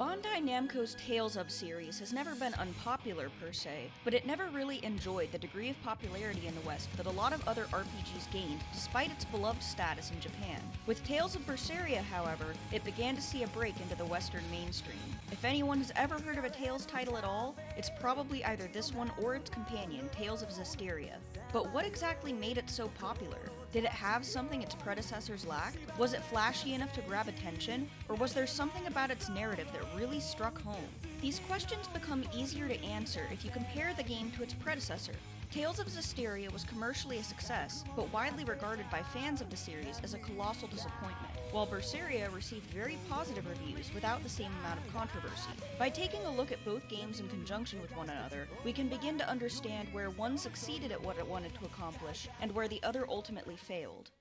Bandai Namco's Tales of series has never been unpopular per se, but it never really enjoyed the degree of popularity in the West that a lot of other RPGs gained despite its beloved status in Japan. With Tales of Berseria, however, it began to see a break into the Western mainstream. If anyone has ever heard of a Tales title at all, it's probably either this one or its companion, Tales of Zestiria. But what exactly made it so popular? Did it have something its predecessors lacked? Was it flashy enough to grab attention? Or was there something about its narrative that really struck home? These questions become easier to answer if you compare the game to its predecessor. Tales of Zestiria was commercially a success, but widely regarded by fans of the series as a colossal disappointment, while Berseria received very positive reviews without the same amount of controversy. By taking a look at both games in conjunction with one another, we can begin to understand where one succeeded at what it wanted to accomplish, and where the other ultimately failed.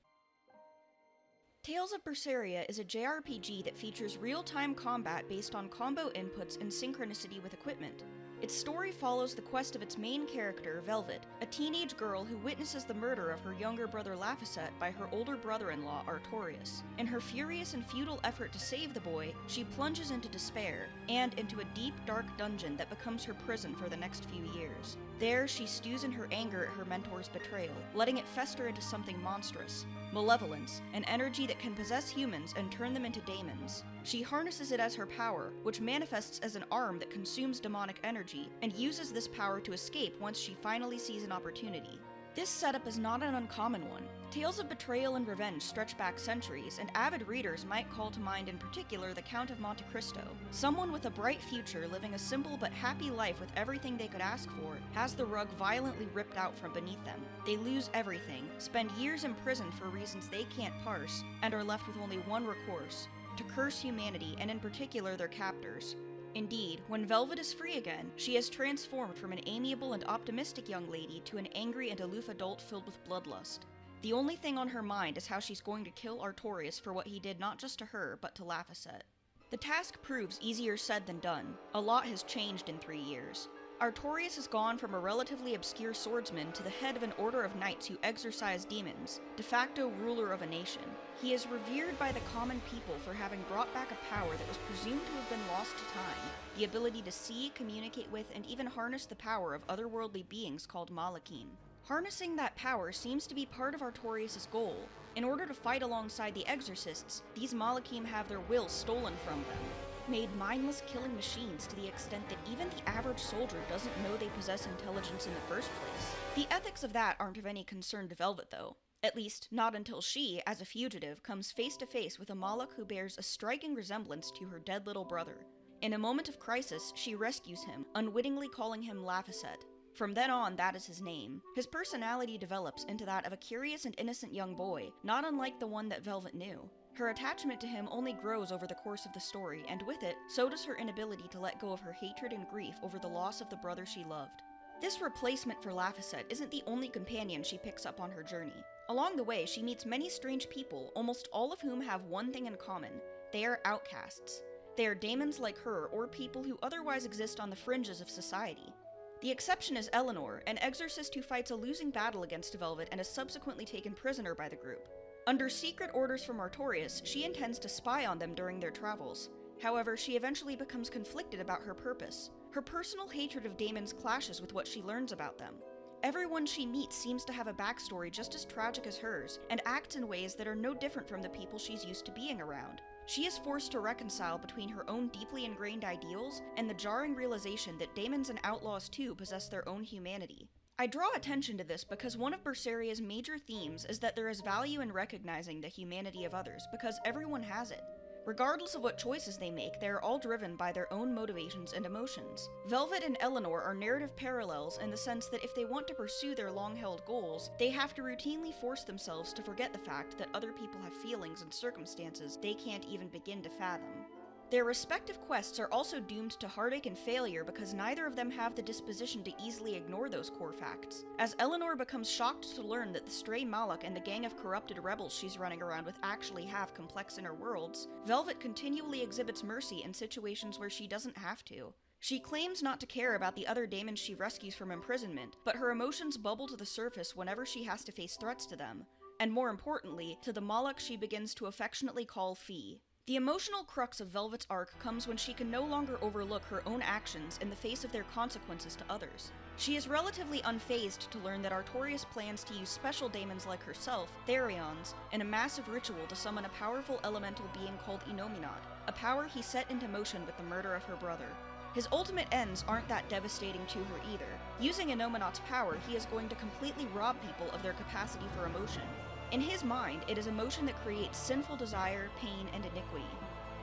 Tales of Berseria is a JRPG that features real-time combat based on combo inputs and synchronicity with equipment. Its story follows the quest of its main character, Velvet, a teenage girl who witnesses the murder of her younger brother Laphicet by her older brother-in-law, Artorias. In her furious and futile effort to save the boy, she plunges into despair, and into a deep, dark dungeon that becomes her prison for the next few years. There, she stews in her anger at her mentor's betrayal, letting it fester into something monstrous. Malevolence, an energy that can possess humans and turn them into daemons. She harnesses it as her power, which manifests as an arm that consumes demonic energy, and uses this power to escape once she finally sees an opportunity. This setup is not an uncommon one. Tales of betrayal and revenge stretch back centuries, and avid readers might call to mind in particular the Count of Monte Cristo. Someone with a bright future, living a simple but happy life with everything they could ask for, has the rug violently ripped out from beneath them. They lose everything, spend years in prison for reasons they can't parse, and are left with only one recourse: to curse humanity, and in particular their captors. Indeed, when Velvet is free again, she has transformed from an amiable and optimistic young lady to an angry and aloof adult filled with bloodlust. The only thing on her mind is how she's going to kill Artorias for what he did not just to her, but to Laphicet. The task proves easier said than done. A lot has changed in 3 years. Artorias has gone from a relatively obscure swordsman to the head of an order of knights who exorcise demons, de facto ruler of a nation. He is revered by the common people for having brought back a power that was presumed to have been lost to time, the ability to see, communicate with, and even harness the power of otherworldly beings called Malakim. Harnessing that power seems to be part of Artorias' goal. In order to fight alongside the exorcists, these Malakim have their will stolen from them, made mindless killing machines to the extent that even the average soldier doesn't know they possess intelligence in the first place. The ethics of that aren't of any concern to Velvet, though. At least, not until she, as a fugitive, comes face to face with a Malak who bears a striking resemblance to her dead little brother. In a moment of crisis, she rescues him, unwittingly calling him Laphicet. From then on, that is his name. His personality develops into that of a curious and innocent young boy, not unlike the one that Velvet knew. Her attachment to him only grows over the course of the story, and with it, so does her inability to let go of her hatred and grief over the loss of the brother she loved. This replacement for Laphicet isn't the only companion she picks up on her journey. Along the way, she meets many strange people, almost all of whom have one thing in common: they are outcasts. They are daemons like her, or people who otherwise exist on the fringes of society. The exception is Eleanor, an exorcist who fights a losing battle against Velvet and is subsequently taken prisoner by the group. Under secret orders from Artorias, she intends to spy on them during their travels. However, she eventually becomes conflicted about her purpose. Her personal hatred of daemons clashes with what she learns about them. Everyone she meets seems to have a backstory just as tragic as hers, and acts in ways that are no different from the people she's used to being around. She is forced to reconcile between her own deeply ingrained ideals and the jarring realization that daemons and outlaws too possess their own humanity. I draw attention to this because one of Berseria's major themes is that there is value in recognizing the humanity of others, because everyone has it. Regardless of what choices they make, they are all driven by their own motivations and emotions. Velvet and Eleanor are narrative parallels in the sense that if they want to pursue their long-held goals, they have to routinely force themselves to forget the fact that other people have feelings and circumstances they can't even begin to fathom. Their respective quests are also doomed to heartache and failure because neither of them have the disposition to easily ignore those core facts. As Eleanor becomes shocked to learn that the stray Malak and the gang of corrupted rebels she's running around with actually have complex inner worlds, Velvet continually exhibits mercy in situations where she doesn't have to. She claims not to care about the other daemons she rescues from imprisonment, but her emotions bubble to the surface whenever she has to face threats to them, and more importantly, to the Malak she begins to affectionately call Fee. The emotional crux of Velvet's arc comes when she can no longer overlook her own actions in the face of their consequences to others. She is relatively unfazed to learn that Artorias plans to use special daemons like herself, Therions, in a massive ritual to summon a powerful elemental being called Innominat, a power he set into motion with the murder of her brother. His ultimate ends aren't that devastating to her either. Using Innominat's power, he is going to completely rob people of their capacity for emotion. In his mind, it is emotion that creates sinful desire, pain, and iniquity.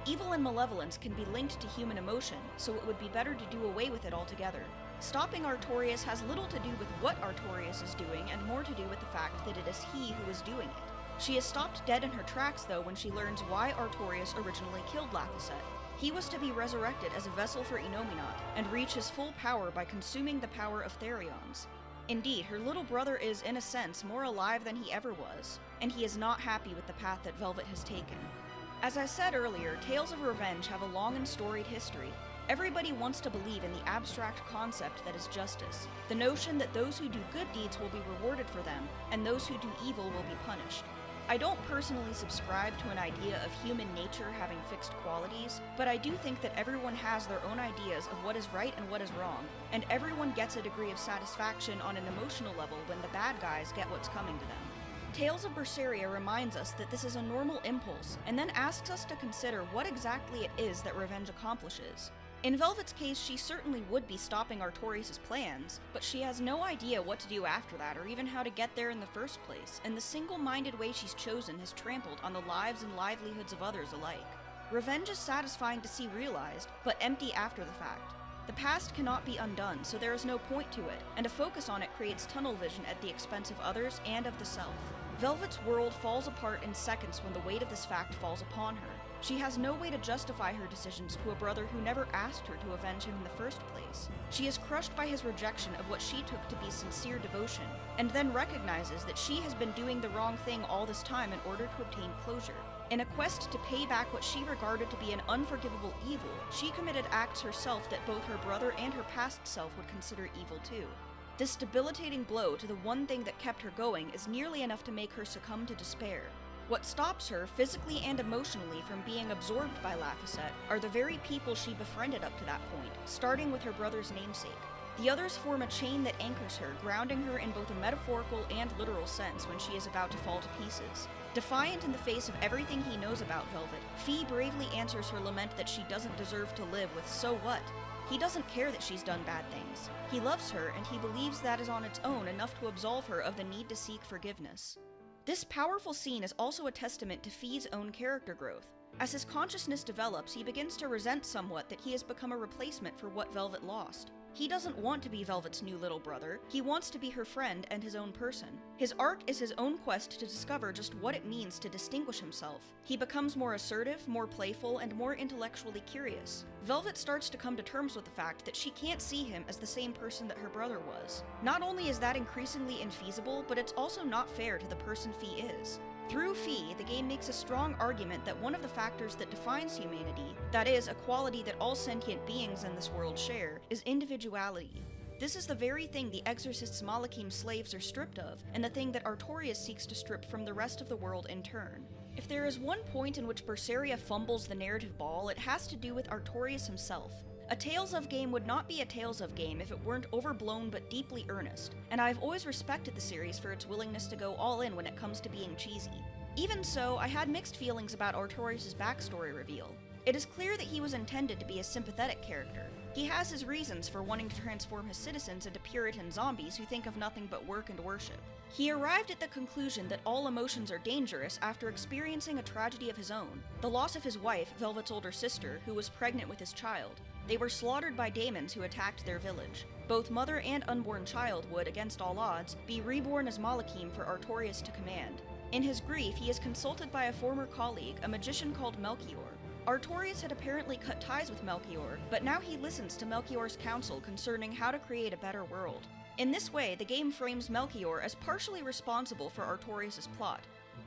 Evil and malevolence can be linked to human emotion, so it would be better to do away with it altogether. Stopping Artorias has little to do with what Artorias is doing and more to do with the fact that it is he who is doing it. She is stopped dead in her tracks though when she learns why Artorias originally killed Laphicet. He was to be resurrected as a vessel for Innominat and reach his full power by consuming the power of Therions. Indeed, her little brother is, in a sense, more alive than he ever was, and he is not happy with the path that Velvet has taken. As I said earlier, tales of revenge have a long and storied history. Everybody wants to believe in the abstract concept that is justice, the notion that those who do good deeds will be rewarded for them, and those who do evil will be punished. I don't personally subscribe to an idea of human nature having fixed qualities, but I do think that everyone has their own ideas of what is right and what is wrong, and everyone gets a degree of satisfaction on an emotional level when the bad guys get what's coming to them. Tales of Berseria reminds us that this is a normal impulse, and then asks us to consider what exactly it is that revenge accomplishes. In Velvet's case, she certainly would be stopping Artorias' plans, but she has no idea what to do after that or even how to get there in the first place, and the single-minded way she's chosen has trampled on the lives and livelihoods of others alike. Revenge is satisfying to see realized, but empty after the fact. The past cannot be undone, so there is no point to it, and a focus on it creates tunnel vision at the expense of others and of the self. Velvet's world falls apart in seconds when the weight of this fact falls upon her. She has no way to justify her decisions to a brother who never asked her to avenge him in the first place. She is crushed by his rejection of what she took to be sincere devotion, and then recognizes that she has been doing the wrong thing all this time in order to obtain closure. In a quest to pay back what she regarded to be an unforgivable evil, she committed acts herself that both her brother and her past self would consider evil too. This debilitating blow to the one thing that kept her going is nearly enough to make her succumb to despair. What stops her, physically and emotionally, from being absorbed by Laphicet are the very people she befriended up to that point, starting with her brother's namesake. The others form a chain that anchors her, grounding her in both a metaphorical and literal sense when she is about to fall to pieces. Defiant in the face of everything he knows about Velvet, Fee bravely answers her lament that she doesn't deserve to live with "so what?" He doesn't care that she's done bad things. He loves her, and he believes that is on its own enough to absolve her of the need to seek forgiveness. This powerful scene is also a testament to Fee's own character growth. As his consciousness develops, he begins to resent somewhat that he has become a replacement for what Velvet lost. He doesn't want to be Velvet's new little brother, he wants to be her friend and his own person. His arc is his own quest to discover just what it means to distinguish himself. He becomes more assertive, more playful, and more intellectually curious. Velvet starts to come to terms with the fact that she can't see him as the same person that her brother was. Not only is that increasingly infeasible, but it's also not fair to the person Fee is. Through Fee, the game makes a strong argument that one of the factors that defines humanity, that is, a quality that all sentient beings in this world share, is individuality. This is the very thing the Exorcist's Malachim slaves are stripped of, and the thing that Artorias seeks to strip from the rest of the world in turn. If there is one point in which Berseria fumbles the narrative ball, it has to do with Artorias himself. A Tales of game would not be a Tales of game if it weren't overblown but deeply earnest, and I've always respected the series for its willingness to go all in when it comes to being cheesy. Even so, I had mixed feelings about Artorias' backstory reveal. It is clear that he was intended to be a sympathetic character. He has his reasons for wanting to transform his citizens into Puritan zombies who think of nothing but work and worship. He arrived at the conclusion that all emotions are dangerous after experiencing a tragedy of his own, the loss of his wife, Velvet's older sister, who was pregnant with his child. They were slaughtered by daemons who attacked their village. Both mother and unborn child would, against all odds, be reborn as Malachim for Artorias to command. In his grief, he is consulted by a former colleague, a magician called Melchior. Artorias had apparently cut ties with Melchior, but now he listens to Melchior's counsel concerning how to create a better world. In this way, the game frames Melchior as partially responsible for Artorias' plot.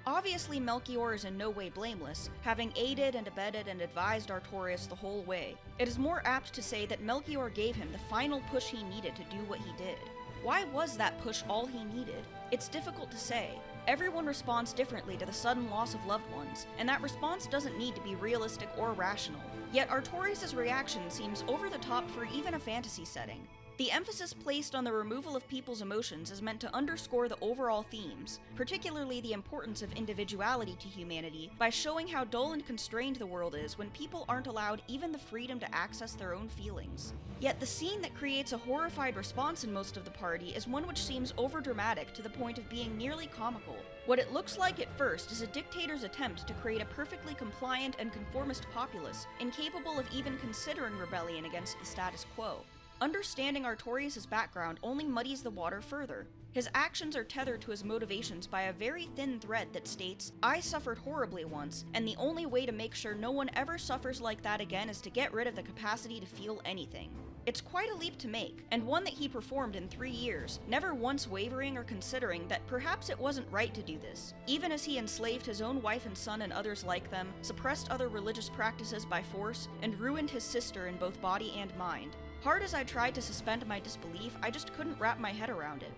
Obviously, Melchior is in no way blameless, having aided and abetted and advised Artorias the whole way. It is more apt to say that Melchior gave him the final push he needed to do what he did. Why was that push all he needed? It's difficult to say. Everyone responds differently to the sudden loss of loved ones, and that response doesn't need to be realistic or rational. Yet Artorias' reaction seems over the top for even a fantasy setting. The emphasis placed on the removal of people's emotions is meant to underscore the overall themes, particularly the importance of individuality to humanity, by showing how dull and constrained the world is when people aren't allowed even the freedom to access their own feelings. Yet the scene that creates a horrified response in most of the party is one which seems overdramatic to the point of being nearly comical. What it looks like at first is a dictator's attempt to create a perfectly compliant and conformist populace, incapable of even considering rebellion against the status quo. Understanding Artorias' background only muddies the water further. His actions are tethered to his motivations by a very thin thread that states, "I suffered horribly once, and the only way to make sure no one ever suffers like that again is to get rid of the capacity to feel anything." It's quite a leap to make, and one that he performed in 3 years, never once wavering or considering that perhaps it wasn't right to do this, even as he enslaved his own wife and son and others like them, suppressed other religious practices by force, and ruined his sister in both body and mind. Hard as I tried to suspend my disbelief, I just couldn't wrap my head around it.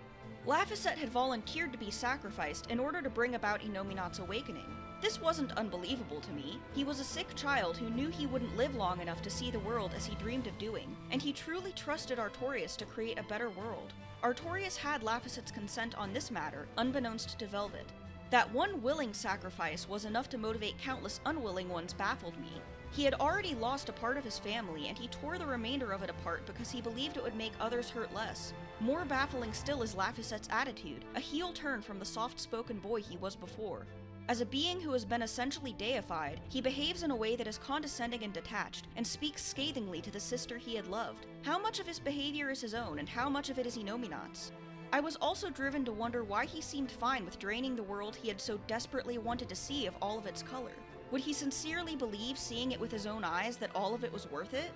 Laphicet had volunteered to be sacrificed in order to bring about Innominat's awakening. This wasn't unbelievable to me. He was a sick child who knew he wouldn't live long enough to see the world as he dreamed of doing, and he truly trusted Artorias to create a better world. Artorias had Laphicet's consent on this matter, unbeknownst to Velvet. That one willing sacrifice was enough to motivate countless unwilling ones baffled me. He had already lost a part of his family, and he tore the remainder of it apart because he believed it would make others hurt less. More baffling still is Laphicet's attitude, a heel turn from the soft-spoken boy he was before. As a being who has been essentially deified, he behaves in a way that is condescending and detached, and speaks scathingly to the sister he had loved. How much of his behavior is his own, and how much of it is Innominat's? I was also driven to wonder why he seemed fine with draining the world he had so desperately wanted to see of all of its color. Would he sincerely believe, seeing it with his own eyes, that all of it was worth it?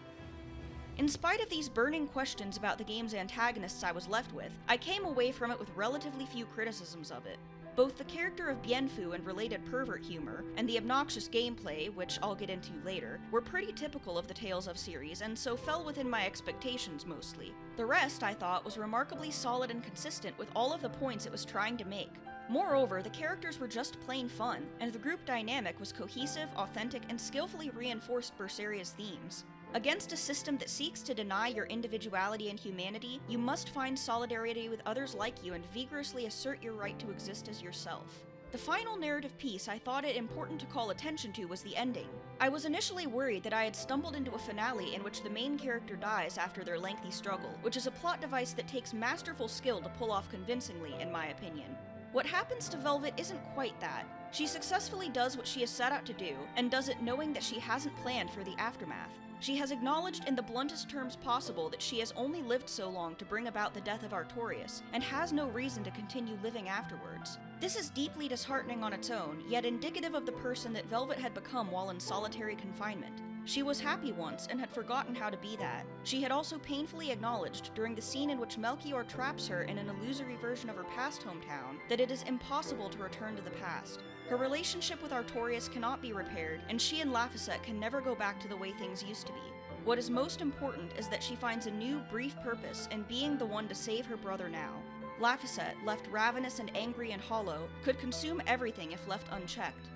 In spite of these burning questions about the game's antagonists I was left with, I came away from it with relatively few criticisms of it. Both the character of Bienfu and related pervert humor, and the obnoxious gameplay, which I'll get into later, were pretty typical of the Tales of series, and so fell within my expectations mostly. The rest, I thought, was remarkably solid and consistent with all of the points it was trying to make. Moreover, the characters were just plain fun, and the group dynamic was cohesive, authentic, and skillfully reinforced Berseria's themes. Against a system that seeks to deny your individuality and humanity, you must find solidarity with others like you and vigorously assert your right to exist as yourself. The final narrative piece I thought it important to call attention to was the ending. I was initially worried that I had stumbled into a finale in which the main character dies after their lengthy struggle, which is a plot device that takes masterful skill to pull off convincingly, in my opinion. What happens to Velvet isn't quite that. She successfully does what she has set out to do, and does it knowing that she hasn't planned for the aftermath. She has acknowledged in the bluntest terms possible that she has only lived so long to bring about the death of Artorias, and has no reason to continue living afterwards. This is deeply disheartening on its own, yet indicative of the person that Velvet had become while in solitary confinement. She was happy once, and had forgotten how to be that. She had also painfully acknowledged, during the scene in which Melchior traps her in an illusory version of her past hometown, that it is impossible to return to the past. Her relationship with Artorias cannot be repaired, and she and Laphicet can never go back to the way things used to be. What is most important is that she finds a new, brief purpose in being the one to save her brother now. Laphicet, left ravenous and angry and hollow, could consume everything if left unchecked.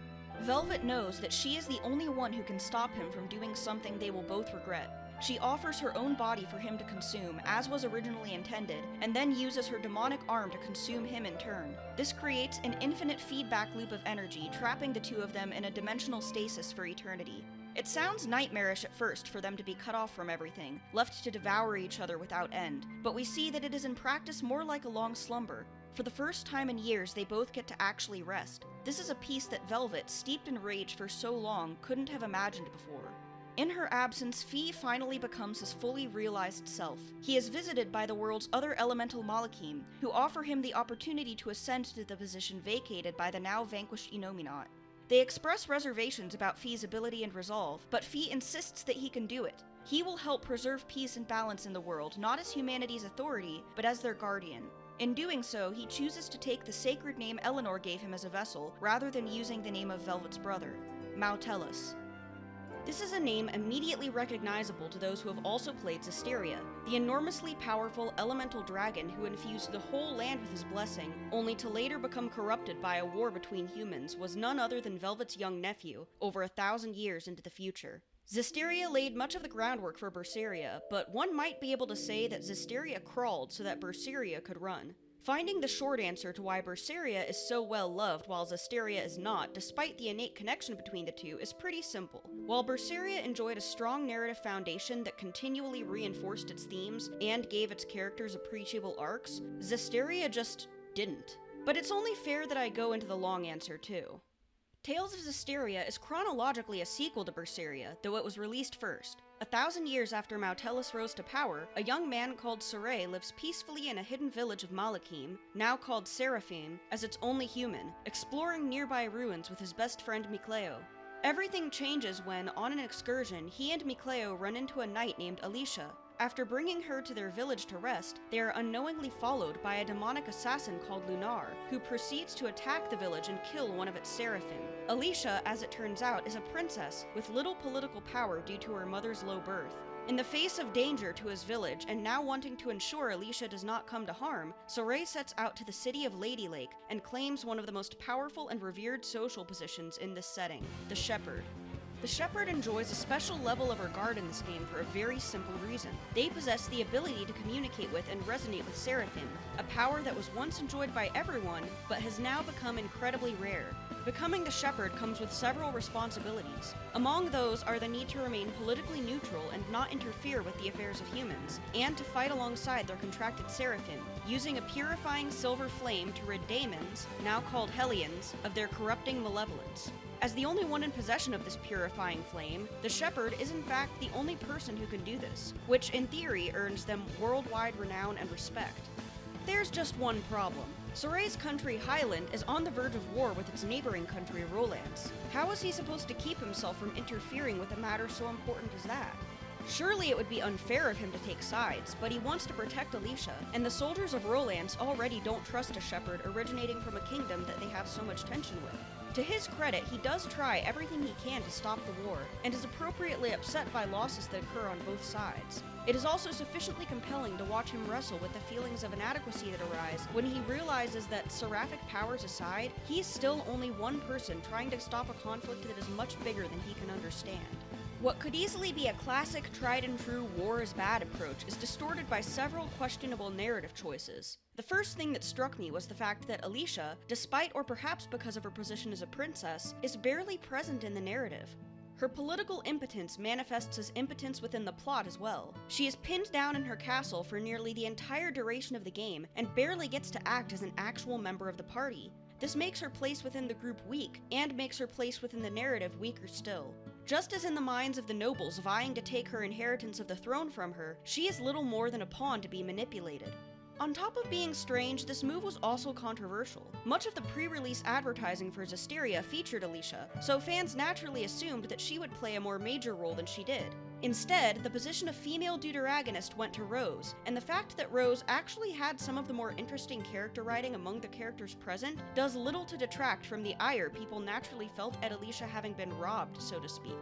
Velvet knows that she is the only one who can stop him from doing something they will both regret. She offers her own body for him to consume, as was originally intended, and then uses her demonic arm to consume him in turn. This creates an infinite feedback loop of energy, trapping the two of them in a dimensional stasis for eternity. It sounds nightmarish at first for them to be cut off from everything, left to devour each other without end, but we see that it is in practice more like a long slumber. For the first time in years, they both get to actually rest. This is a piece that Velvet, steeped in rage for so long, couldn't have imagined before. In her absence, Fee finally becomes his fully realized self. He is visited by the world's other elemental Malachim, who offer him the opportunity to ascend to the position vacated by the now vanquished Innominat. They express reservations about Fee's ability and resolve, but Fee insists that he can do it. He will help preserve peace and balance in the world, not as humanity's authority, but as their guardian. In doing so, he chooses to take the sacred name Eleanor gave him as a vessel, rather than using the name of Velvet's brother, Mautellus. This is a name immediately recognizable to those who have also played Zestiria, the enormously powerful elemental dragon who infused the whole land with his blessing, only to later become corrupted by a war between humans, was none other than Velvet's young nephew, over 1,000 years into the future. Zestiria laid much of the groundwork for Berseria, but one might be able to say that Zestiria crawled so that Berseria could run. Finding the short answer to why Berseria is so well loved while Zestiria is not, despite the innate connection between the two, is pretty simple. While Berseria enjoyed a strong narrative foundation that continually reinforced its themes and gave its characters appreciable arcs, Zestiria just didn't. But it's only fair that I go into the long answer too. Tales of Zestiria is chronologically a sequel to Berseria, though it was released first. 1,000 years after Mautellus rose to power, a young man called Soray lives peacefully in a hidden village of Malakim, now called Seraphim, as its only human, exploring nearby ruins with his best friend Mikleo. Everything changes when, on an excursion, he and Mikleo run into a knight named Alicia. After bringing her to their village to rest, they are unknowingly followed by a demonic assassin called Lunar, who proceeds to attack the village and kill one of its seraphim. Alicia, as it turns out, is a princess with little political power due to her mother's low birth. In the face of danger to his village, and now wanting to ensure Alicia does not come to harm, Soray sets out to the city of Lady Lake and claims one of the most powerful and revered social positions in this setting, the Shepherd. The Shepherd enjoys a special level of regard in this game for a very simple reason. They possess the ability to communicate with and resonate with Seraphim, a power that was once enjoyed by everyone, but has now become incredibly rare. Becoming the Shepherd comes with several responsibilities. Among those are the need to remain politically neutral and not interfere with the affairs of humans, and to fight alongside their contracted Seraphim, using a purifying silver flame to rid daemons, now called Hellions, of their corrupting malevolence. As the only one in possession of this purifying flame, the Shepherd is in fact the only person who can do this, which in theory earns them worldwide renown and respect. There's just one problem. Soray's country, Highland, is on the verge of war with its neighboring country, Rolands. How is he supposed to keep himself from interfering with a matter so important as that? Surely it would be unfair of him to take sides, but he wants to protect Alicia, and the soldiers of Rolands already don't trust a Shepherd originating from a kingdom that they have so much tension with. To his credit, he does try everything he can to stop the war, and is appropriately upset by losses that occur on both sides. It is also sufficiently compelling to watch him wrestle with the feelings of inadequacy that arise when he realizes that, seraphic powers aside, he is still only one person trying to stop a conflict that is much bigger than he can understand. What could easily be a classic, tried-and-true war is bad approach is distorted by several questionable narrative choices. The first thing that struck me was the fact that Alicia, despite or perhaps because of her position as a princess, is barely present in the narrative. Her political impotence manifests as impotence within the plot as well. She is pinned down in her castle for nearly the entire duration of the game and barely gets to act as an actual member of the party. This makes her place within the group weak, and makes her place within the narrative weaker still. Just as in the minds of the nobles vying to take her inheritance of the throne from her, she is little more than a pawn to be manipulated. On top of being strange, this move was also controversial. Much of the pre-release advertising for Zestiria featured Alicia, so fans naturally assumed that she would play a more major role than she did. Instead, the position of female deuteragonist went to Rose, and the fact that Rose actually had some of the more interesting character writing among the characters present does little to detract from the ire people naturally felt at Alicia having been robbed, so to speak.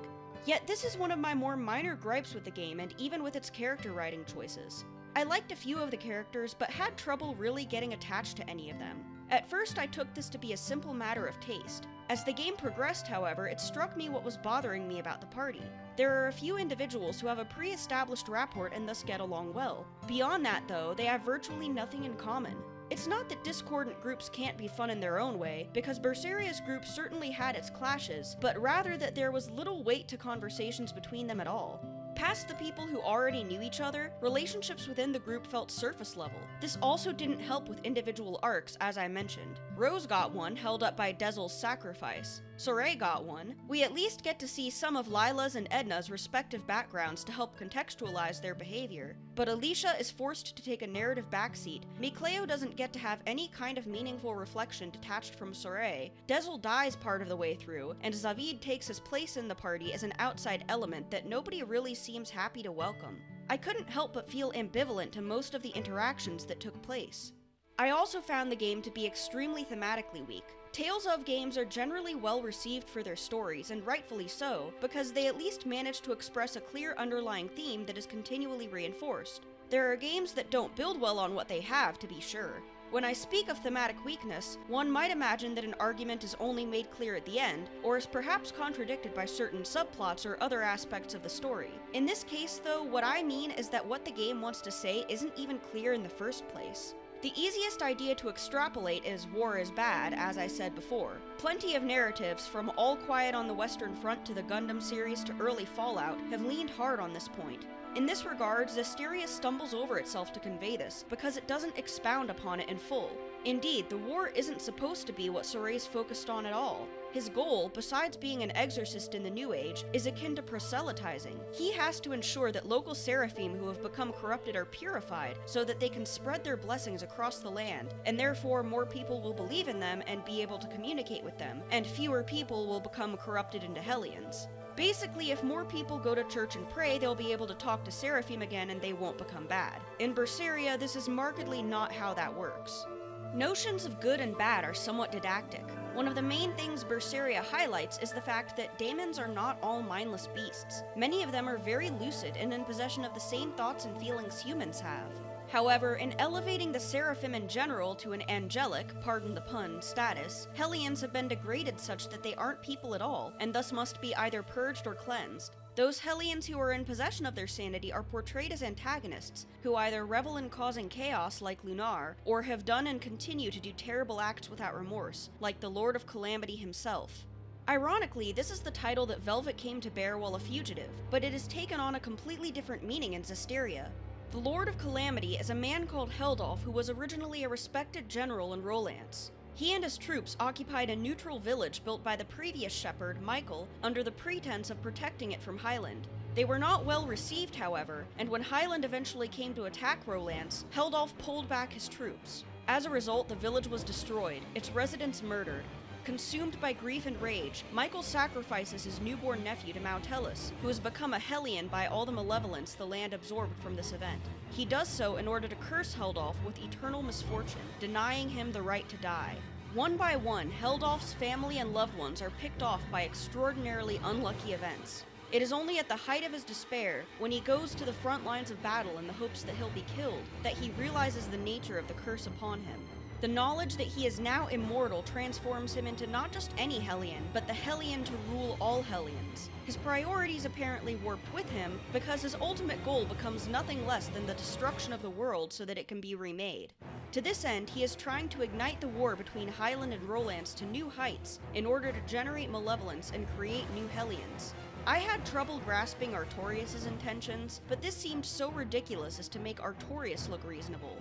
Yet this is one of my more minor gripes with the game, and even with its character writing choices. I liked a few of the characters, but had trouble really getting attached to any of them. At first I took this to be a simple matter of taste. As the game progressed, however, it struck me what was bothering me about the party. There are a few individuals who have a pre-established rapport and thus get along well. Beyond that, though, they have virtually nothing in common. It's not that discordant groups can't be fun in their own way, because Berseria's group certainly had its clashes, but rather that there was little weight to conversations between them at all. Past the people who already knew each other, relationships within the group felt surface level. This also didn't help with individual arcs, as I mentioned. Rose got one, held up by Dezel's sacrifice. Soray got one. We at least get to see some of Lila's and Edna's respective backgrounds to help contextualize their behavior. But Alicia is forced to take a narrative backseat, Mikleo doesn't get to have any kind of meaningful reflection detached from Soray, Dezel dies part of the way through, and Zavid takes his place in the party as an outside element that nobody really seems happy to welcome. I couldn't help but feel ambivalent to most of the interactions that took place. I also found the game to be extremely thematically weak. Tales of games are generally well received for their stories, and rightfully so, because they at least manage to express a clear underlying theme that is continually reinforced. There are games that don't build well on what they have, to be sure. When I speak of thematic weakness, one might imagine that an argument is only made clear at the end, or is perhaps contradicted by certain subplots or other aspects of the story. In this case, though, what I mean is that what the game wants to say isn't even clear in the first place. The easiest idea to extrapolate is war is bad, as I said before. Plenty of narratives, from All Quiet on the Western Front to the Gundam series to early Fallout, have leaned hard on this point. In this regard, Zestiria stumbles over itself to convey this, because it doesn't expound upon it in full. Indeed, the war isn't supposed to be what Soray's focused on at all. His goal, besides being an exorcist in the New Age, is akin to proselytizing. He has to ensure that local seraphim who have become corrupted are purified, so that they can spread their blessings across the land, and therefore more people will believe in them and be able to communicate with them, and fewer people will become corrupted into Hellions. Basically, if more people go to church and pray, they'll be able to talk to seraphim again and they won't become bad. In Berseria, this is markedly not how that works. Notions of good and bad are somewhat didactic. One of the main things Berseria highlights is the fact that daemons are not all mindless beasts. Many of them are very lucid and in possession of the same thoughts and feelings humans have. However, in elevating the seraphim in general to an angelic, pardon the pun, status, Hellions have been degraded such that they aren't people at all, and thus must be either purged or cleansed. Those Hellions who are in possession of their sanity are portrayed as antagonists, who either revel in causing chaos like Lunar, or have done and continue to do terrible acts without remorse, like the Lord of Calamity himself. Ironically, this is the title that Velvet came to bear while a fugitive, but it has taken on a completely different meaning in Zestiria. The Lord of Calamity is a man called Heldolf who was originally a respected general in Rolance. He and his troops occupied a neutral village built by the previous shepherd, Michael, under the pretense of protecting it from Highland. They were not well received, however, and when Highland eventually came to attack Rolance, Heldolf pulled back his troops. As a result, the village was destroyed, its residents murdered. Consumed by grief and rage, Michael sacrifices his newborn nephew to Mount Hellas, who has become a Hellion by all the malevolence the land absorbed from this event. He does so in order to curse Heldolf with eternal misfortune, denying him the right to die. One by one, Heldolf's family and loved ones are picked off by extraordinarily unlucky events. It is only at the height of his despair, when he goes to the front lines of battle in the hopes that he'll be killed, that he realizes the nature of the curse upon him. The knowledge that he is now immortal transforms him into not just any Hellion, but the Hellion to rule all Hellions. His priorities apparently warped with him, because his ultimate goal becomes nothing less than the destruction of the world so that it can be remade. To this end, he is trying to ignite the war between Highland and Rolance to new heights in order to generate malevolence and create new Hellions. I had trouble grasping Artorias' intentions, but this seemed so ridiculous as to make Artorias look reasonable.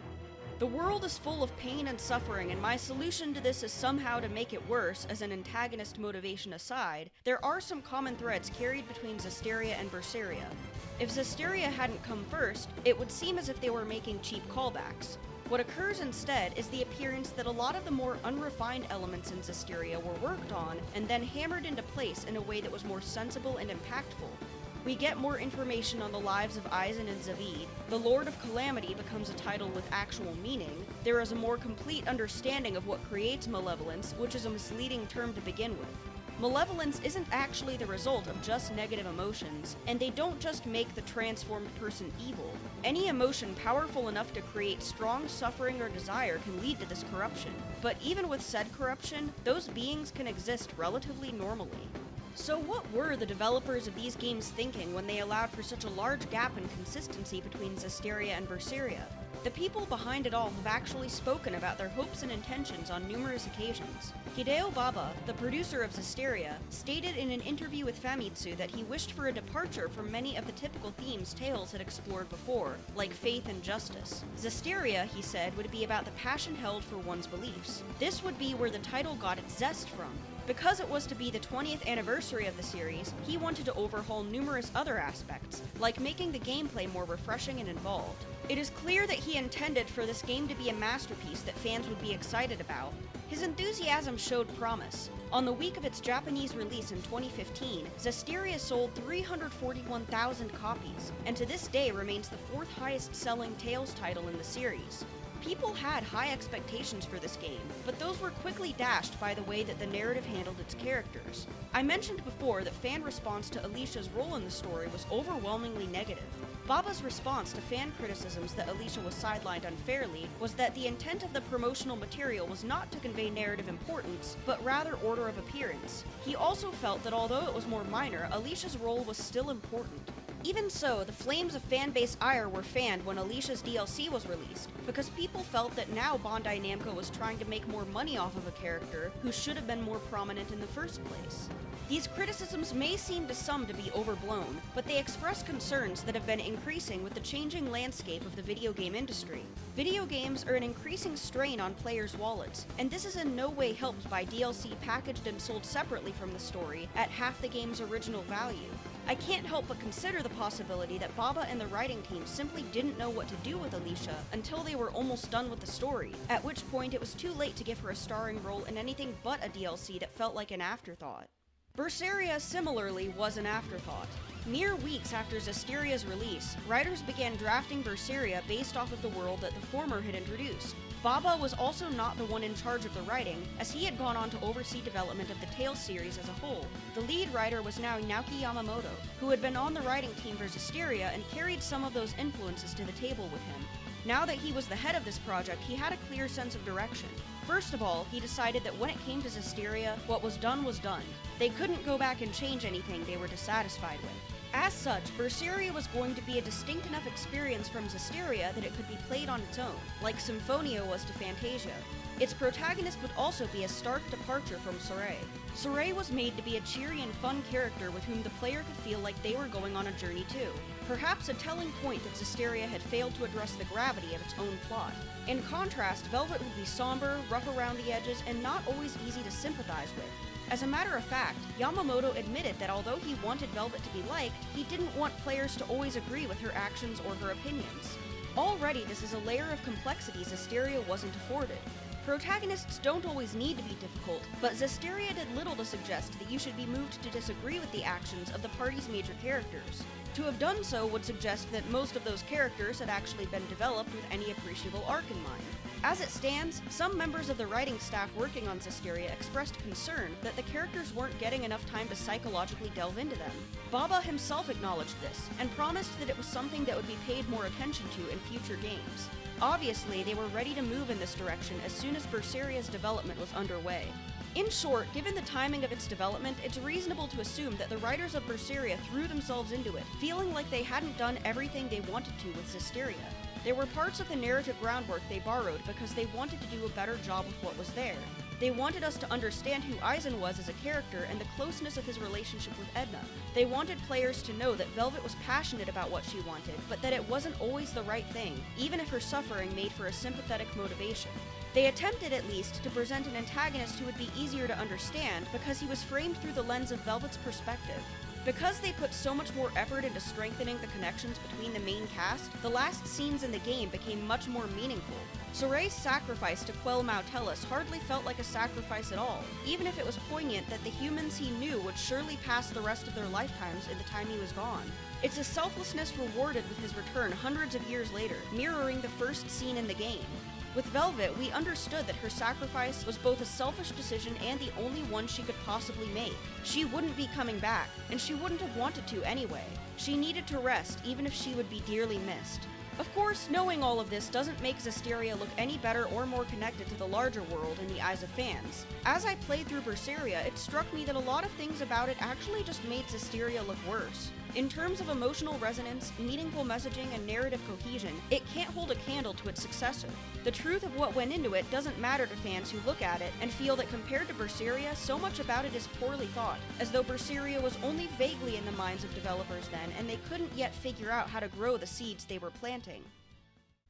The world is full of pain and suffering, and my solution to this is somehow to make it worse. As an antagonist motivation aside, there are some common threads carried between Zestiria and Berseria. If Zestiria hadn't come first, it would seem as if they were making cheap callbacks. What occurs instead is the appearance that a lot of the more unrefined elements in Zestiria were worked on and then hammered into place in a way that was more sensible and impactful. We get more information on the lives of Eisen and Zavid. The Lord of Calamity becomes a title with actual meaning. There is a more complete understanding of what creates malevolence, which is a misleading term to begin with. Malevolence isn't actually the result of just negative emotions, and they don't just make the transformed person evil. Any emotion powerful enough to create strong suffering or desire can lead to this corruption. But even with said corruption, those beings can exist relatively normally. So what were the developers of these games thinking when they allowed for such a large gap in consistency between Zestiria and Berseria? The people behind it all have actually spoken about their hopes and intentions on numerous occasions. Hideo Baba, the producer of Zestiria, stated in an interview with Famitsu that he wished for a departure from many of the typical themes Tales had explored before, like faith and justice. Zestiria, he said, would be about the passion held for one's beliefs. This would be where the title got its zest from. Because it was to be the 20th anniversary of the series, he wanted to overhaul numerous other aspects, like making the gameplay more refreshing and involved. It is clear that he intended for this game to be a masterpiece that fans would be excited about. His enthusiasm showed promise. On the week of its Japanese release in 2015, Zestiria sold 341,000 copies, and to this day remains the fourth highest selling Tales title in the series. People had high expectations for this game, but those were quickly dashed by the way that the narrative handled its characters. I mentioned before that fan response to Alicia's role in the story was overwhelmingly negative. Baba's response to fan criticisms that Alicia was sidelined unfairly was that the intent of the promotional material was not to convey narrative importance, but rather order of appearance. He also felt that although it was more minor, Alicia's role was still important. Even so, the flames of fanbase ire were fanned when Alicia's DLC was released, because people felt that now Bandai Namco was trying to make more money off of a character who should have been more prominent in the first place. These criticisms may seem to some to be overblown, but they express concerns that have been increasing with the changing landscape of the video game industry. Video games are an increasing strain on players' wallets, and this is in no way helped by DLC packaged and sold separately from the story at half the game's original value. I can't help but consider the possibility that Baba and the writing team simply didn't know what to do with Alicia until they were almost done with the story, at which point it was too late to give her a starring role in anything but a DLC that felt like an afterthought. Berseria similarly was an afterthought. Mere weeks after Zestiria's release, writers began drafting Berseria based off of the world that the former had introduced. Baba was also not the one in charge of the writing, as he had gone on to oversee development of the Tales series as a whole. The lead writer was now Naoki Yamamoto, who had been on the writing team for Zestiria and carried some of those influences to the table with him. Now that he was the head of this project, he had a clear sense of direction. First of all, he decided that when it came to Zestiria, what was done was done. They couldn't go back and change anything they were dissatisfied with. As such, Berseria was going to be a distinct enough experience from Zestiria that it could be played on its own, like Symphonia was to Fantasia. Its protagonist would also be a stark departure from Sorey. Sorey was made to be a cheery and fun character with whom the player could feel like they were going on a journey too. Perhaps a telling point that Zestiria had failed to address the gravity of its own plot. In contrast, Velvet would be somber, rough around the edges, and not always easy to sympathize with. As a matter of fact, Yamamoto admitted that although he wanted Velvet to be liked, he didn't want players to always agree with her actions or her opinions. Already, this is a layer of complexity Zestiria wasn't afforded. Protagonists don't always need to be difficult, but Zestiria did little to suggest that you should be moved to disagree with the actions of the party's major characters. To have done so would suggest that most of those characters had actually been developed with any appreciable arc in mind. As it stands, some members of the writing staff working on Zestiria expressed concern that the characters weren't getting enough time to psychologically delve into them. Baba himself acknowledged this, and promised that it was something that would be paid more attention to in future games. Obviously, they were ready to move in this direction as soon as Berseria's development was underway. In short, given the timing of its development, it's reasonable to assume that the writers of Berseria threw themselves into it, feeling like they hadn't done everything they wanted to with Zestiria. There were parts of the narrative groundwork they borrowed because they wanted to do a better job with what was there. They wanted us to understand who Aizen was as a character and the closeness of his relationship with Edna. They wanted players to know that Velvet was passionate about what she wanted, but that it wasn't always the right thing, even if her suffering made for a sympathetic motivation. They attempted, at least, to present an antagonist who would be easier to understand because he was framed through the lens of Velvet's perspective. Because they put so much more effort into strengthening the connections between the main cast, the last scenes in the game became much more meaningful. Sorey's sacrifice to quell Mautelus hardly felt like a sacrifice at all, even if it was poignant that the humans he knew would surely pass the rest of their lifetimes in the time he was gone. It's his selflessness rewarded with his return hundreds of years later, mirroring the first scene in the game. With Velvet, we understood that her sacrifice was both a selfish decision and the only one she could possibly make. She wouldn't be coming back, and she wouldn't have wanted to anyway. She needed to rest, even if she would be dearly missed. Of course, knowing all of this doesn't make Zestiria look any better or more connected to the larger world in the eyes of fans. As I played through Berseria, it struck me that a lot of things about it actually just made Zestiria look worse. In terms of emotional resonance, meaningful messaging, and narrative cohesion, it can't hold a candle to its successor. The truth of what went into it doesn't matter to fans who look at it and feel that compared to Berseria, so much about it is poorly thought, as though Berseria was only vaguely in the minds of developers then, and they couldn't yet figure out how to grow the seeds they were planting.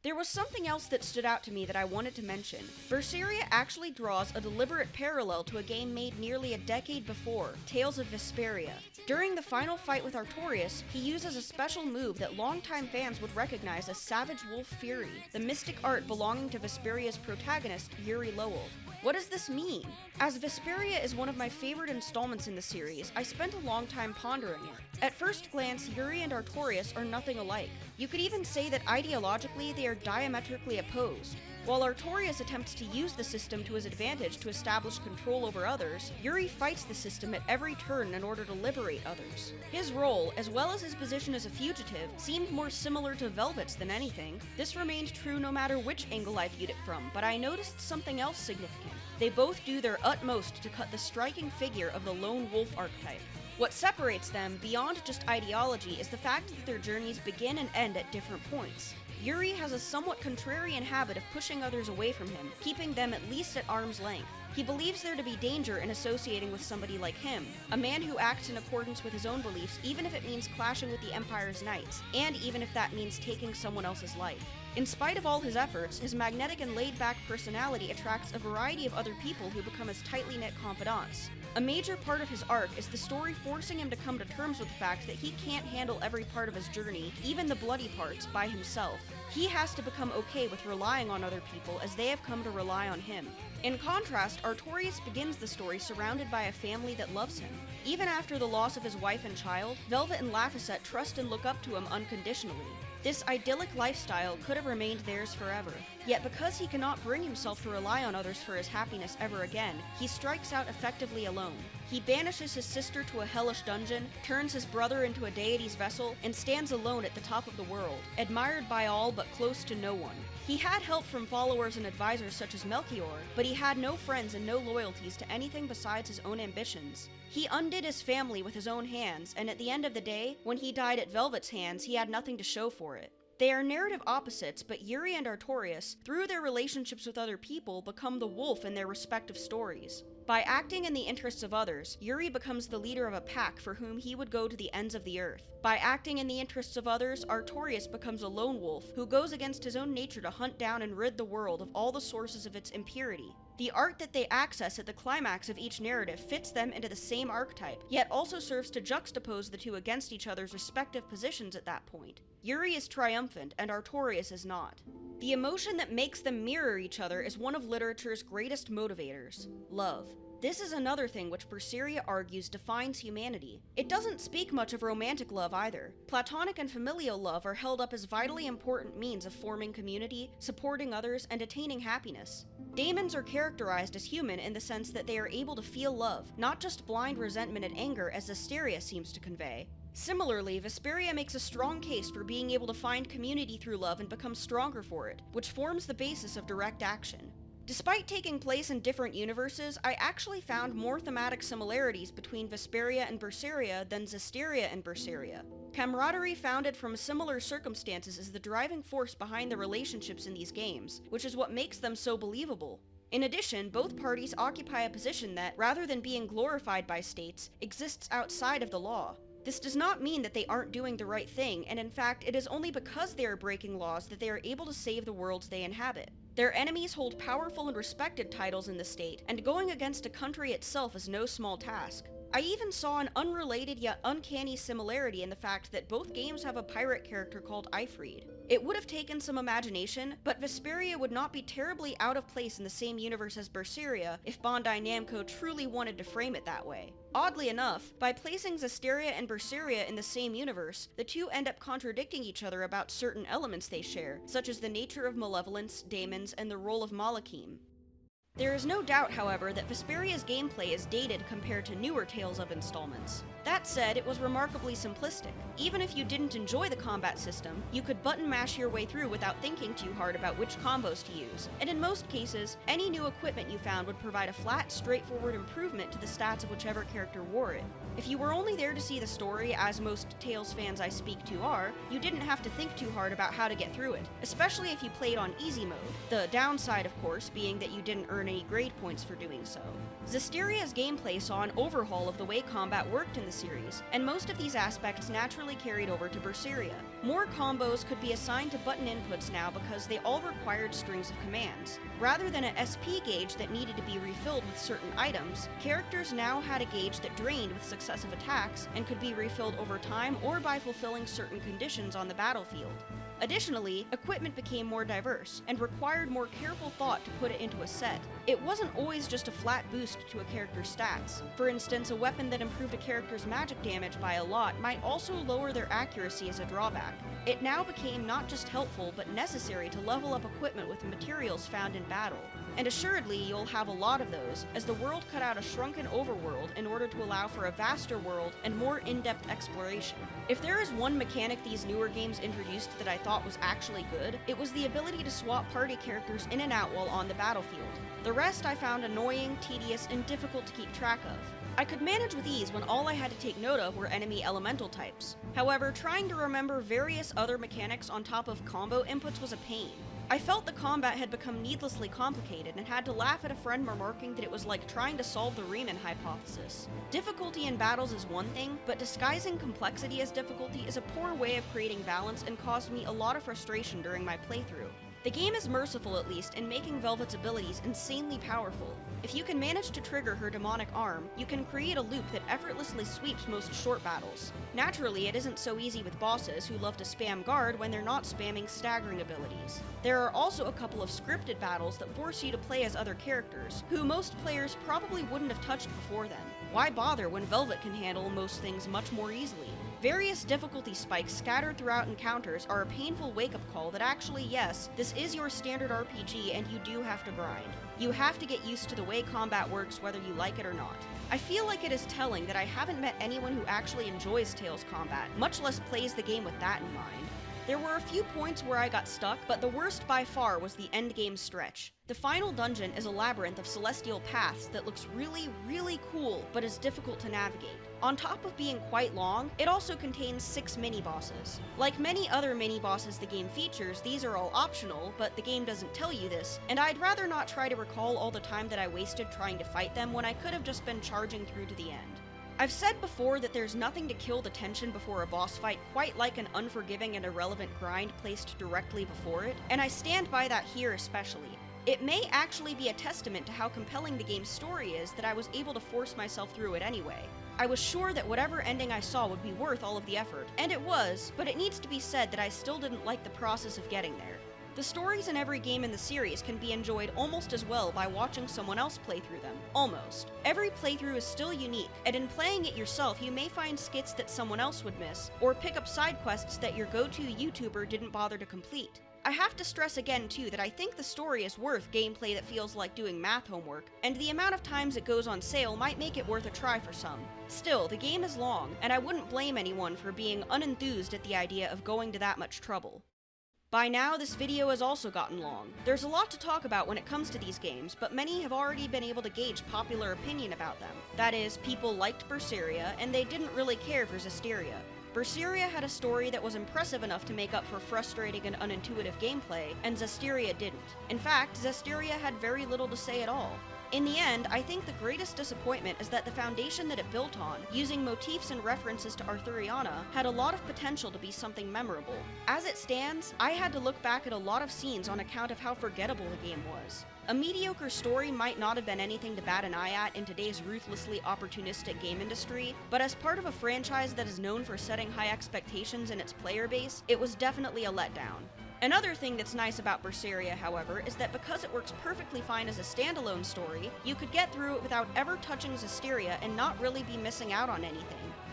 There was something else that stood out to me that I wanted to mention. Berseria actually draws a deliberate parallel to a game made nearly a decade before, Tales of Vesperia. During the final fight with Artorias, he uses a special move that longtime fans would recognize as Savage Wolf Fury, the mystic art belonging to Vesperia's protagonist, Yuri Lowell. What does this mean? As Vesperia is one of my favorite installments in the series, I spent a long time pondering it. At first glance, Yuri and Artorias are nothing alike. You could even say that ideologically they are diametrically opposed. While Artorias attempts to use the system to his advantage to establish control over others, Yuri fights the system at every turn in order to liberate others. His role, as well as his position as a fugitive, seemed more similar to Velvet's than anything. This remained true no matter which angle I viewed it from, but I noticed something else significant. They both do their utmost to cut the striking figure of the lone wolf archetype. What separates them, beyond just ideology, is the fact that their journeys begin and end at different points. Yuri has a somewhat contrarian habit of pushing others away from him, keeping them at least at arm's length. He believes there to be danger in associating with somebody like him, a man who acts in accordance with his own beliefs even if it means clashing with the Empire's knights, and even if that means taking someone else's life. In spite of all his efforts, his magnetic and laid-back personality attracts a variety of other people who become his tightly knit confidants. A major part of his arc is the story forcing him to come to terms with the fact that he can't handle every part of his journey, even the bloody parts, by himself. He has to become okay with relying on other people as they have come to rely on him. In contrast, Artorias begins the story surrounded by a family that loves him. Even after the loss of his wife and child, Velvet and Laphicet trust and look up to him unconditionally. This idyllic lifestyle could have remained theirs forever. Yet because he cannot bring himself to rely on others for his happiness ever again, he strikes out effectively alone. He banishes his sister to a hellish dungeon, turns his brother into a deity's vessel, and stands alone at the top of the world, admired by all but close to no one. He had help from followers and advisors such as Melchior, but he had no friends and no loyalties to anything besides his own ambitions. He undid his family with his own hands, and at the end of the day, when he died at Velvet's hands, he had nothing to show for it. They are narrative opposites, but Yuri and Artorias, through their relationships with other people, become the wolf in their respective stories. By acting in the interests of others, Yuri becomes the leader of a pack for whom he would go to the ends of the earth. By acting in the interests of others, Artorias becomes a lone wolf who goes against his own nature to hunt down and rid the world of all the sources of its impurity. The art that they access at the climax of each narrative fits them into the same archetype, yet also serves to juxtapose the two against each other's respective positions at that point. Yuri is triumphant, and Artorias is not. The emotion that makes them mirror each other is one of literature's greatest motivators: love. This is another thing which Berseria argues defines humanity. It doesn't speak much of romantic love either. Platonic and familial love are held up as vitally important means of forming community, supporting others, and attaining happiness. Daemons are characterized as human in the sense that they are able to feel love, not just blind resentment and anger as Zestiria seems to convey. Similarly, Vesperia makes a strong case for being able to find community through love and become stronger for it, which forms the basis of direct action. Despite taking place in different universes, I actually found more thematic similarities between Vesperia and Berseria than Zestiria and Berseria. Camaraderie founded from similar circumstances is the driving force behind the relationships in these games, which is what makes them so believable. In addition, both parties occupy a position that, rather than being glorified by states, exists outside of the law. This does not mean that they aren't doing the right thing, and in fact, it is only because they are breaking laws that they are able to save the worlds they inhabit. Their enemies hold powerful and respected titles in the state, and going against a country itself is no small task. I even saw an unrelated yet uncanny similarity in the fact that both games have a pirate character called Ifrid. It would have taken some imagination, but Vesperia would not be terribly out of place in the same universe as Berseria if Bandai Namco truly wanted to frame it that way. Oddly enough, by placing Zestiria and Berseria in the same universe, the two end up contradicting each other about certain elements they share, such as the nature of malevolence, daemons, and the role of Malakim. There is no doubt, however, that Vesperia's gameplay is dated compared to newer Tales of installments. That said, it was remarkably simplistic. Even if you didn't enjoy the combat system, you could button mash your way through without thinking too hard about which combos to use, and in most cases, any new equipment you found would provide a flat, straightforward improvement to the stats of whichever character wore it. If you were only there to see the story, as most Tales fans I speak to are, you didn't have to think too hard about how to get through it, especially if you played on easy mode. The downside, of course, being that you didn't earn any grade points for doing so. Zestiria's gameplay saw an overhaul of the way combat worked in the series, and most of these aspects naturally carried over to Berseria. More combos could be assigned to button inputs now because they all required strings of commands. Rather than a SP gauge that needed to be refilled with certain items, characters now had a gauge that drained with successive attacks and could be refilled over time or by fulfilling certain conditions on the battlefield. Additionally, equipment became more diverse, and required more careful thought to put it into a set. It wasn't always just a flat boost to a character's stats. For instance, a weapon that improved a character's magic damage by a lot might also lower their accuracy as a drawback. It now became not just helpful, but necessary to level up equipment with materials found in battle. And assuredly, you'll have a lot of those, as the world cut out a shrunken overworld in order to allow for a vaster world and more in-depth exploration. If there is one mechanic these newer games introduced that I thought was actually good, it was the ability to swap party characters in and out while on the battlefield. The rest I found annoying, tedious, and difficult to keep track of. I could manage with ease when all I had to take note of were enemy elemental types. However, trying to remember various other mechanics on top of combo inputs was a pain. I felt the combat had become needlessly complicated and had to laugh at a friend remarking that it was like trying to solve the Riemann hypothesis. Difficulty in battles is one thing, but disguising complexity as difficulty is a poor way of creating balance and caused me a lot of frustration during my playthrough. The game is merciful, at least, in making Velvet's abilities insanely powerful. If you can manage to trigger her demonic arm, you can create a loop that effortlessly sweeps most short battles. Naturally, it isn't so easy with bosses who love to spam guard when they're not spamming staggering abilities. There are also a couple of scripted battles that force you to play as other characters, who most players probably wouldn't have touched before then. Why bother when Velvet can handle most things much more easily? Various difficulty spikes scattered throughout encounters are a painful wake-up call that actually, yes, this is your standard RPG and you do have to grind. You have to get used to the way combat works whether you like it or not. I feel like it is telling that I haven't met anyone who actually enjoys Tales combat, much less plays the game with that in mind. There were a few points where I got stuck, but the worst by far was the endgame stretch. The final dungeon is a labyrinth of celestial paths that looks really, really cool, but is difficult to navigate. On top of being quite long, it also contains 6 mini-bosses. Like many other mini-bosses the game features, these are all optional, but the game doesn't tell you this, and I'd rather not try to recall all the time that I wasted trying to fight them when I could have just been charging through to the end. I've said before that there's nothing to kill the tension before a boss fight quite like an unforgiving and irrelevant grind placed directly before it, and I stand by that here especially. It may actually be a testament to how compelling the game's story is that I was able to force myself through it anyway. I was sure that whatever ending I saw would be worth all of the effort, and it was, but it needs to be said that I still didn't like the process of getting there. The stories in every game in the series can be enjoyed almost as well by watching someone else play through them. Almost. Every playthrough is still unique, and in playing it yourself you may find skits that someone else would miss, or pick up side quests that your go-to YouTuber didn't bother to complete. I have to stress again too that I think the story is worth gameplay that feels like doing math homework, and the amount of times it goes on sale might make it worth a try for some. Still, the game is long, and I wouldn't blame anyone for being unenthused at the idea of going to that much trouble. By now, this video has also gotten long. There's a lot to talk about when it comes to these games, but many have already been able to gauge popular opinion about them. That is, people liked Berseria, and they didn't really care for Zestiria. Berseria had a story that was impressive enough to make up for frustrating and unintuitive gameplay, and Zestiria didn't. In fact, Zestiria had very little to say at all. In the end, I think the greatest disappointment is that the foundation that it built on, using motifs and references to Arthuriana, had a lot of potential to be something memorable. As it stands, I had to look back at a lot of scenes on account of how forgettable the game was. A mediocre story might not have been anything to bat an eye at in today's ruthlessly opportunistic game industry, but as part of a franchise that is known for setting high expectations in its player base, it was definitely a letdown. Another thing that's nice about Berseria, however, is that because it works perfectly fine as a standalone story, you could get through it without ever touching Zestiria and not really be missing out on anything.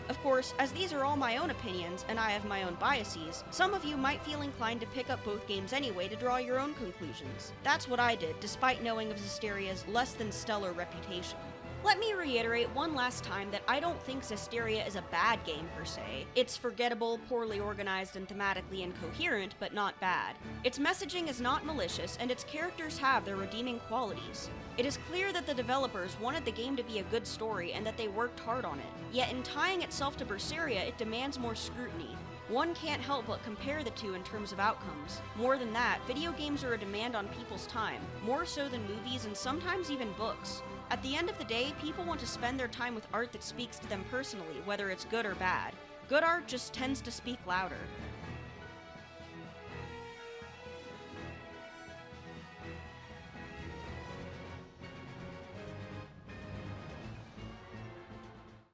Of course, as these are all my own opinions, and I have my own biases, some of you might feel inclined to pick up both games anyway to draw your own conclusions. That's what I did, despite knowing of Zestiria's less than stellar reputation. Let me reiterate one last time that I don't think Zestiria is a bad game per se. It's forgettable, poorly organized, and thematically incoherent, but not bad. Its messaging is not malicious, and its characters have their redeeming qualities. It is clear that the developers wanted the game to be a good story and that they worked hard on it. Yet in tying itself to Berseria, it demands more scrutiny. One can't help but compare the two in terms of outcomes. More than that, video games are a demand on people's time, more so than movies and sometimes even books. At the end of the day, people want to spend their time with art that speaks to them personally, whether it's good or bad. Good art just tends to speak louder.